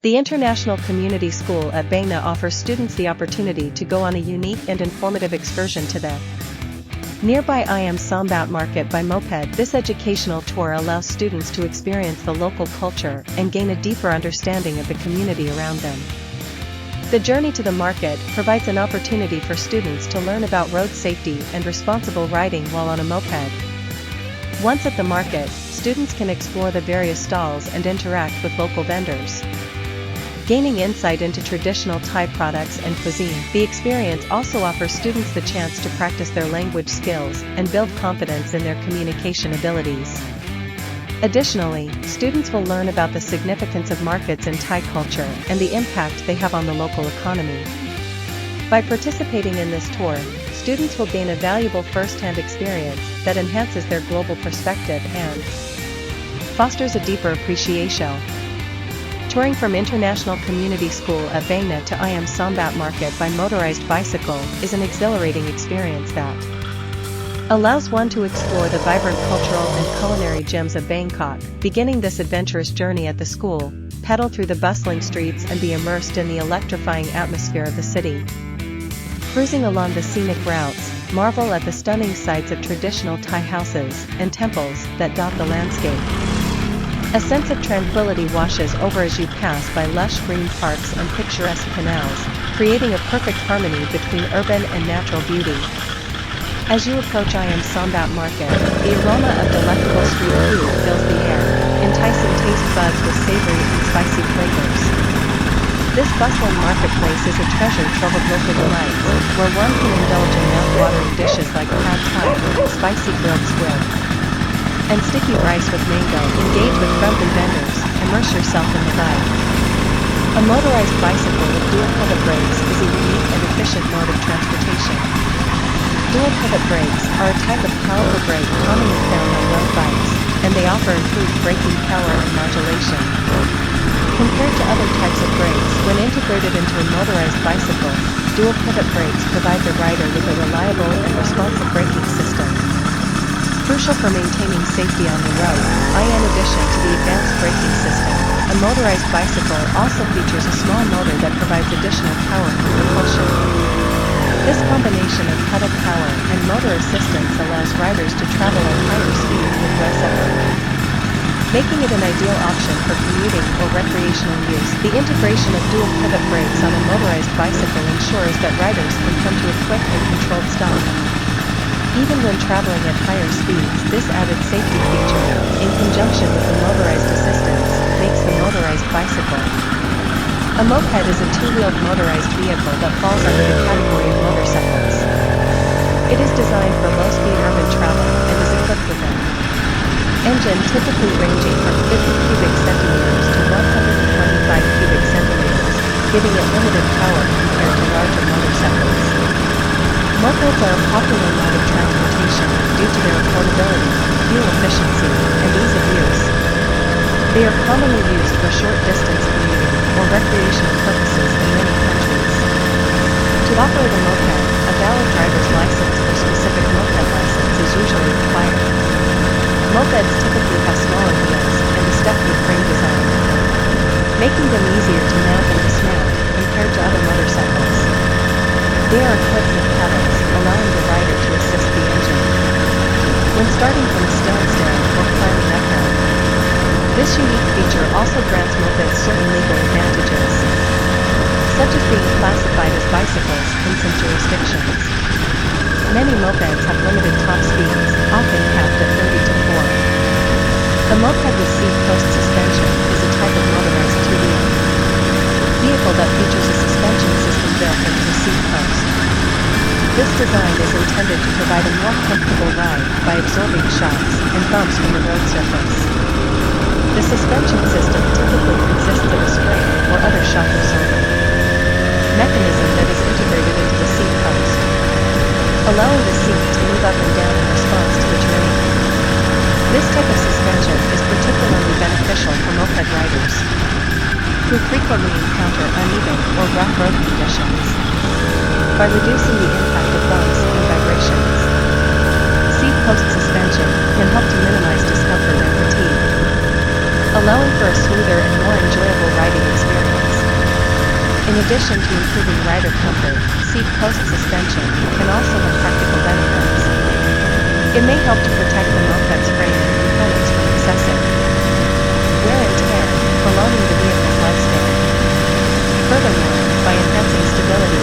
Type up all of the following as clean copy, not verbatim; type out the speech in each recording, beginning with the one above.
The International Community School at Bangkok offers students the opportunity to go on a unique and informative excursion to the nearby IAM SOMBAT Market by Moped. This educational tour allows students to experience the local culture and gain a deeper understanding of the community around them. The journey to the market provides an opportunity for students to learn about road safety and responsible riding while on a moped. Once at the market, students can explore the various stalls and interact with local vendors, gaining insight into traditional Thai products and cuisine. The experience also offers students the chance to practice their language skills and build confidence in their communication abilities. Additionally, students will learn about the significance of markets in Thai culture and the impact they have on the local economy. By participating in this tour, students will gain a valuable first-hand experience that enhances their global perspective and fosters a deeper appreciation. Touring from International Community School at Bangkok to IAM SOMBAT Market by Motorized Bicycle is an exhilarating experience that allows one to explore the vibrant cultural and culinary gems of Bangkok. Beginning this adventurous journey at the school, pedal through the bustling streets and be immersed in the electrifying atmosphere of the city. Cruising along the scenic routes, marvel at the stunning sights of traditional Thai houses and temples that dot the landscape. A sense of tranquility washes over as you pass by lush green parks and picturesque canals, creating a perfect harmony between urban and natural beauty. As you approach IAM SOMBAT Market, the aroma of delectable street food fills the air, enticing taste buds with savory and spicy flavors. This bustling marketplace is a treasure trove of local delights, where one can indulge in mouth-watering dishes like pad thai, spicy grilled squid, and sticky rice with mango. Engage with friendly vendors, immerse yourself in the vibe. A motorized bicycle with dual pivot brakes is a unique and efficient mode of transportation. Dual pivot brakes are a type of powerful brake commonly found on road bikes, and they offer improved braking power and modulation. Compared to other types of brakes, when integrated into a motorized bicycle, dual pivot brakes provide the rider with a reliable and responsive braking system, crucial for maintaining safety on the road. In addition to the advanced braking system, a motorized bicycle also features a small motor that provides additional power for propulsion. This combination of pedal power and motor assistance allows riders to travel at higher speeds with less effort, making it an ideal option for commuting or recreational use. The integration of dual pivot brakes on a motorized bicycle ensures that riders can come to a quick and controlled stop, even when traveling at higher speeds. This added safety feature, in conjunction with the motorized assistance, makes the motorized bicycle a moped is a two-wheeled motorized vehicle that falls under the category of motorcycles. It is designed for low-speed urban travel and is equipped with an engine typically ranging from 50 cubic centimeters to 125 cubic centimeters, giving it limited power compared to larger motorcycles. Mopeds are a popular mode of transportation due to their affordability, fuel efficiency, and ease of use. They are commonly used for short-distance commuting or recreational purposes in many countries. To operate a moped, a valid driver's license or specific moped license is usually required. Mopeds typically have smaller wheels and a step-through frame design, making them easier to mount and dismount compared to other motorcycles. They are equipped with pedals, allowing the rider to assist the engine when starting from a standstill or climbing uphill. This unique feature also grants mopeds certain legal advantages, such as being classified as bicycles in some jurisdictions. Many mopeds have limited top speeds, often capped at 30 to 4. A moped with seat post suspension is a type of motorized two-wheel vehicle that features a suspension system built into the seat post. This design is intended to provide a more comfortable ride by absorbing shocks and bumps from the road surface. The suspension system typically consists of a spring or other shock-absorbing mechanism that is integrated into the seat post, allowing the seat to move up and down in response to the terrain. This type of suspension is particularly beneficial for moped riders who frequently encounter uneven or rough road conditions, by reducing the impact of bumps and vibrations. Seat post suspension can help to minimize discomfort and fatigue, allowing for a smoother and more enjoyable riding experience. in addition to improving rider comfort, seat post suspension can also have practical benefits. It may help to protect the moped's frame and components from excessive wear and tear, prolonging the vehicle's lifespan. Furthermore, by enhancing stability,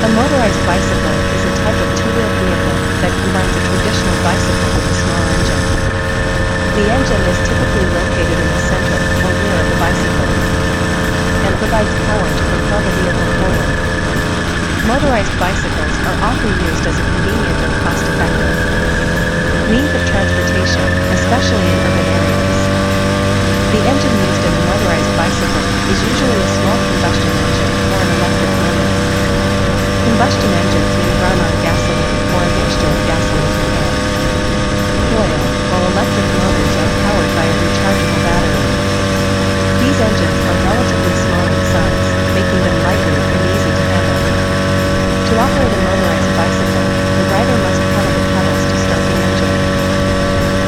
a motorized bicycle is a type of two-wheeled vehicle that combines a traditional bicycle with a small engine. The engine is typically located in the center or rear of the bicycle and provides power to propel the vehicle forward. Motorized bicycles are often used as a convenient and cost-effective means of transportation, especially in urban areas. The engine used in a motorized bicycle is usually a small combustion engine or an electric motor. Combustion engines may run on gasoline or a mixture of gasoline and oil, while electric motors are powered by a rechargeable battery. These engines are relatively small in size, making them lightweight and easy to handle. To operate a motorized bicycle, the rider must pedal the pedals to start the engine.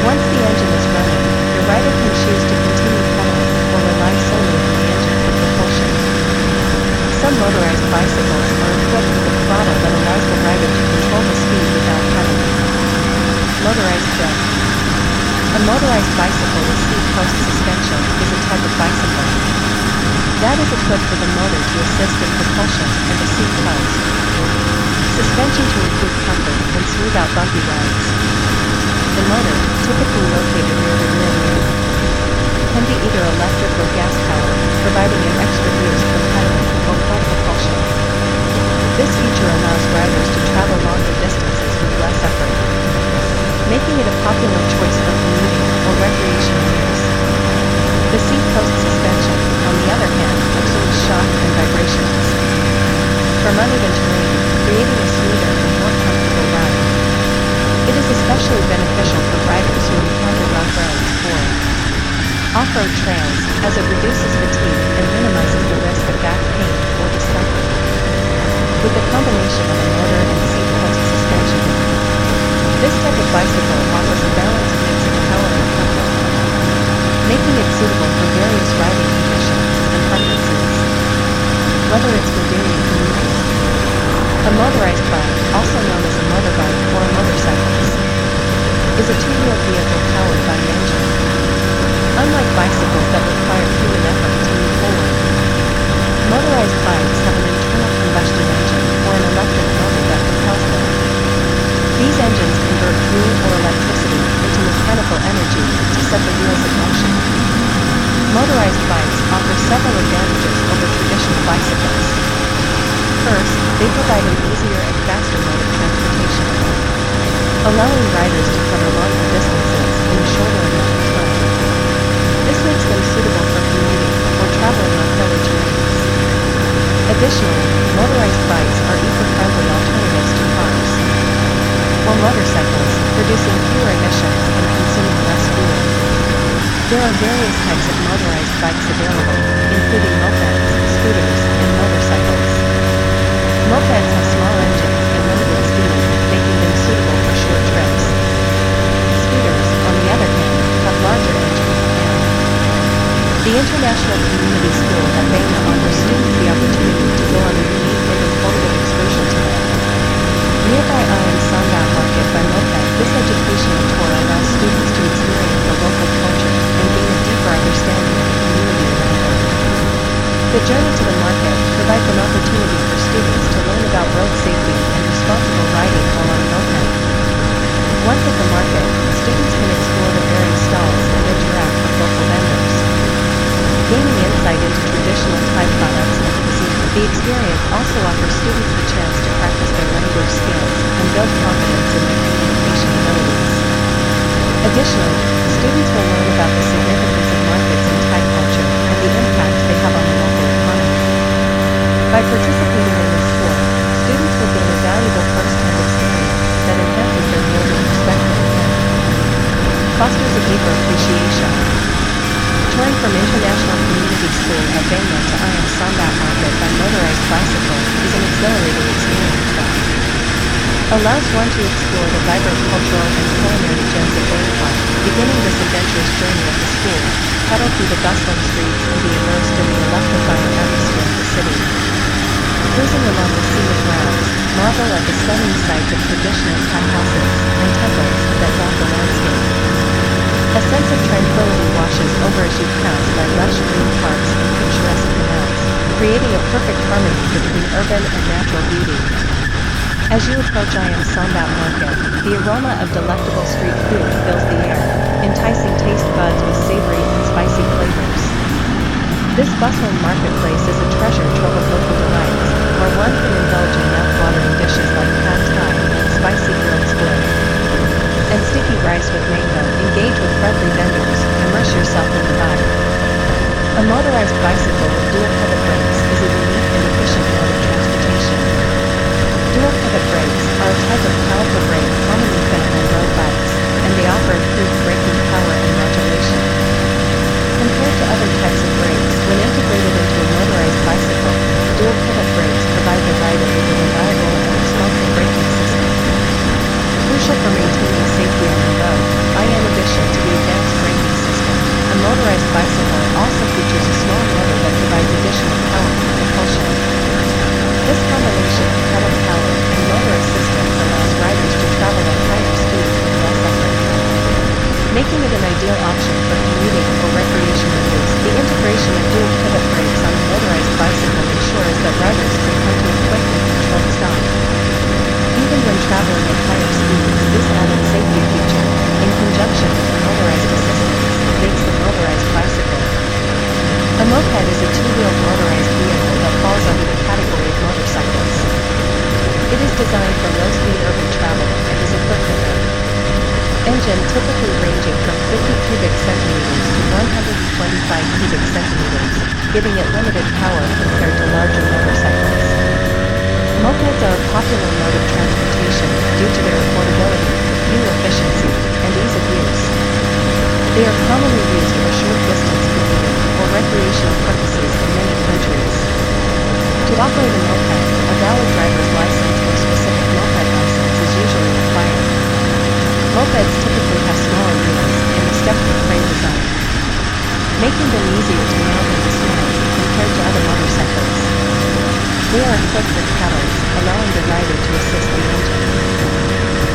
Once the engine is running, the rider can choose to continue pedaling or rely solely on the engine for propulsion. Some motorized bicycles are equipped with a throttle that allows the rider to control the speed without pedaling. Motorized Spec. A motorized bicycle with seat post suspension is a type of bicycle that is equipped with a motor to assist in propulsion and a seat post suspension to improve comfort and smooth out bumpy rides. The motor, typically located near the rear wheel, can be either electric or gas-powered, providing an extra boost for pedaling or full propulsion. This feature allows riders to travel longer distances with less effort, making it a popular choice for commuting or recreational use. The seat post suspension, on the other hand, absorbs shock and vibrations from uneven terrain, creating a smoother and more comfortable ride. It is especially beneficial for riders who encounter rough roads or off-road trails, as it reduces fatigue and minimizes the risk of back pain or discomfort. With the combination of a motor and seat post suspension, this type of bicycle offers a balanced mix of power and comfort, making it suitable for various riding conditions and preferences, whether it's for daily commuting. A motorized bike, also known as a motorbike or a motorcycle, is a two-wheeled vehicle powered by an engine. Unlike bicycles that require human effort to move forward, motorized bikes have an internal combustion engine or an electric motor that propels them. These engines convert fuel or electricity into mechanical energy to set the wheels in motion. Motorized bikes offer several advantages over traditional bicycles. First, they provide an easier and faster mode of transportation, allowing riders to cover longer distances in a shorter amount of time. This makes them suitable for commuting or traveling on hilly terrains. Additionally, motorized bikes are eco-friendly alternatives to cars or motorcycles, producing fewer emissions and consuming less fuel. There are various types of motorized bikes available, including mopeds, scooters, and motorcycles. Mopeds have small engines and limited speed, making them suitable for short trips. Scooters, on the other hand, have larger engines and the International Community School at Bangkok offers students the opportunity to go on a unique and informative excursion to them. Nearby IAM SOMBAT Market by Moped, this educational tour allows students to experience the local culture and gain a deeper understanding of the community around them. The journey to the market provides an opportunity for students to learn about road safety and responsible riding while on a moped. Once at the market, students can explore the various stalls and interact with local vendors, gaining insight into traditional Thai products and cuisine. The experience also offers students the chance to practice their language skills and build confidence in their communication abilities. Additionally, students will learn about the significance of markets in Thai culture and the impact they have on the local economy. By participating in this tour, students will gain a valuable first-hand experience that enhances their global perspective and fosters a deeper appreciation. Touring from International Community School at Bangkok to IAM SOMBAT Market by Motorized Bicycle is an exhilarating experience that allows one to explore the vibrant cultural and culinary gems of Bangkok. Beginning this adventurous journey at the school, pedal through the bustling streets and be immersed in the electrifying atmosphere of the city. sides of traditional Thai houses and temples that dot the landscape. A sense of tranquility washes over as you pass by lush green parks and picturesque canals, creating a perfect harmony between urban and natural beauty. As you approach IAM SOMBAT Market, the aroma of delectable street food fills the air, enticing taste buds with savory and spicy flavors. This bustling marketplace is a treasure trove of local delights, where one can indulge in mouth-watering dishes like pad thai, spicy grilled squid, and sticky rice with mango. Engage with friendly vendors, immerse yourself in the vibe. A motorized bicycle with dual pivot brakes is a unique and efficient mode of transportation. Dual pivot brakes are a type of caliper brake commonly found on road bikes, and they offer improved braking power and modulation. Compared to other types of brakes, when integrated into a motorized bicycle, dual pivot brakes provide the rider with a reliable and responsive braking system. Crucial for maintaining safety on the road, in addition to the advanced braking system, a motorized bicycle also features a small motor that provides additional power for propulsion. This combination of pedal power and motor assistance allows riders to travel at higher speeds with less effort, making it an ideal option for commuting or recreational use. The integration of dual pivot brakes on a motorized bicycle ensures that riders can come to a quick and controlled stop. Even when traveling at higher speeds, this added safety feature, in conjunction with the motorized assistance, makes the motorized bicycle. A moped is a two-wheeled motorized vehicle that falls under the category of motorcycles. It is designed for low-speed urban travel and is equipped with an engine typically ranging from 50 cubic centimeters to 125 cubic centimeters, giving it limited power compared to larger motorcycles. Mopeds are a popular mode of transportation due to their affordability, fuel efficiency, and ease of use. They are commonly used for short distance commuting or recreational purposes in many countries. To operate a moped, a valid driver's license or specific moped license is usually required. Mopeds typically have smaller wheels and a step-free frame design, making them easier to mount and dismantle compared to other motorcycles. They are equipped with pedals, allowing the rider to assist the engine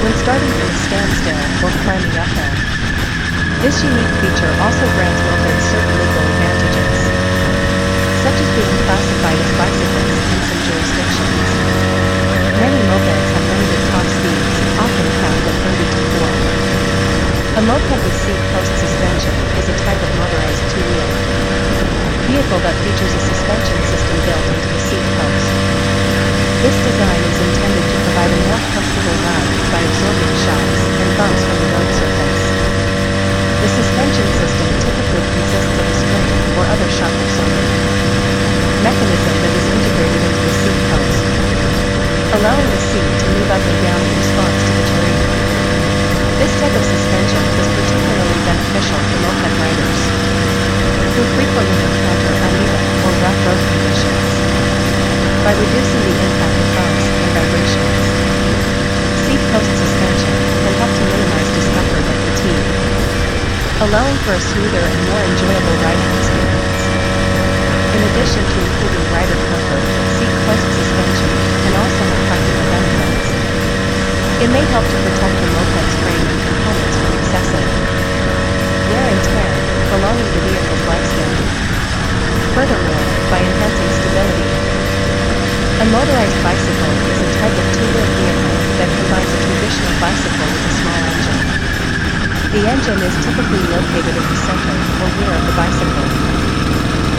when starting from a standstill or climbing uphill. This unique feature also grants mopeds certain legal advantages, such as being classified as bicycles in some jurisdictions. Many mopeds have limited top speeds, often capped at 30 to 40. A moped with seat post suspension is a type of motorized two-wheel vehicle that features a suspension system built into the seat post. This design is intended to provide a more comfortable ride by absorbing shocks and bumps from the road surface. The suspension system typically consists of a spring or other shock-absorbing mechanism that is integrated into the seat post, allowing the seat to move up and down in response to the terrain. This type of suspension is particularly beneficial for moped riders who frequently encounter uneven or rough road conditions, by reducing the impact of bumps and vibrations. Seat post suspension can help to minimize discomfort and fatigue, allowing for a smoother and more enjoyable riding experience. In addition to improving rider comfort, seat post suspension can also have practical benefits. It may help to protect the moped's frame and components from excessive wear and tear, prolonging the vehicle's lifespan. Furthermore, by enhancing stability, a motorized bicycle is a type of two-wheeled vehicle that combines a traditional bicycle with a small engine. The engine is typically located in the center or rear of the bicycle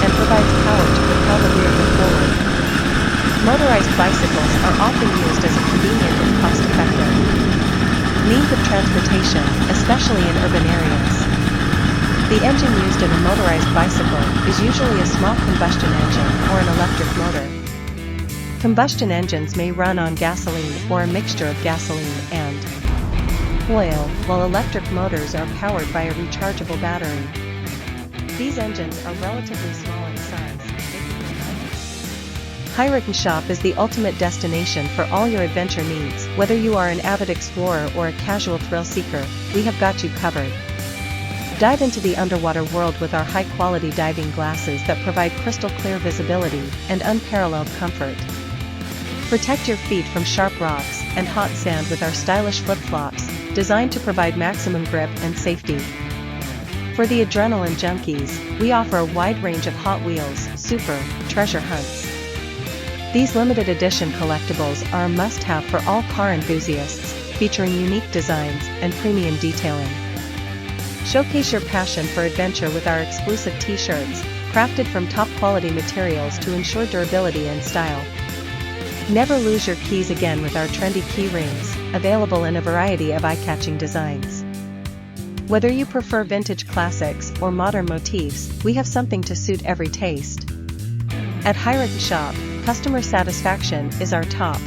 and provides power to propel the vehicle forward. Motorized bicycles are often used as a convenient and cost-effective means of transportation, especially in urban areas. The engine used in a motorized bicycle is usually a small combustion engine or an electric motor. Combustion engines may run on gasoline or a mixture of gasoline and oil, while electric motors are powered by a rechargeable battery. These engines are relatively small in size. Hirockn Shop is the ultimate destination for all your adventure needs. Whether you are an avid explorer or a casual thrill seeker, we have got you covered. Dive into the underwater world with our high-quality diving glasses that provide crystal-clear visibility and unparalleled comfort. Protect your feet from sharp rocks, and hot sand with our stylish flip-flops, designed to provide maximum grip and safety. For the adrenaline junkies, we offer a wide range of Hot Wheels, Super, treasure hunts. These limited edition collectibles are a must-have for all car enthusiasts, featuring unique designs and premium detailing. Showcase your passion for adventure with our exclusive t-shirts, crafted from top-quality materials to ensure durability and style. Never lose your keys again with our trendy key rings, available in a variety of eye-catching designs. Whether you prefer vintage classics or modern motifs, we have something to suit every taste. At Hirockn Shop, customer satisfaction is our top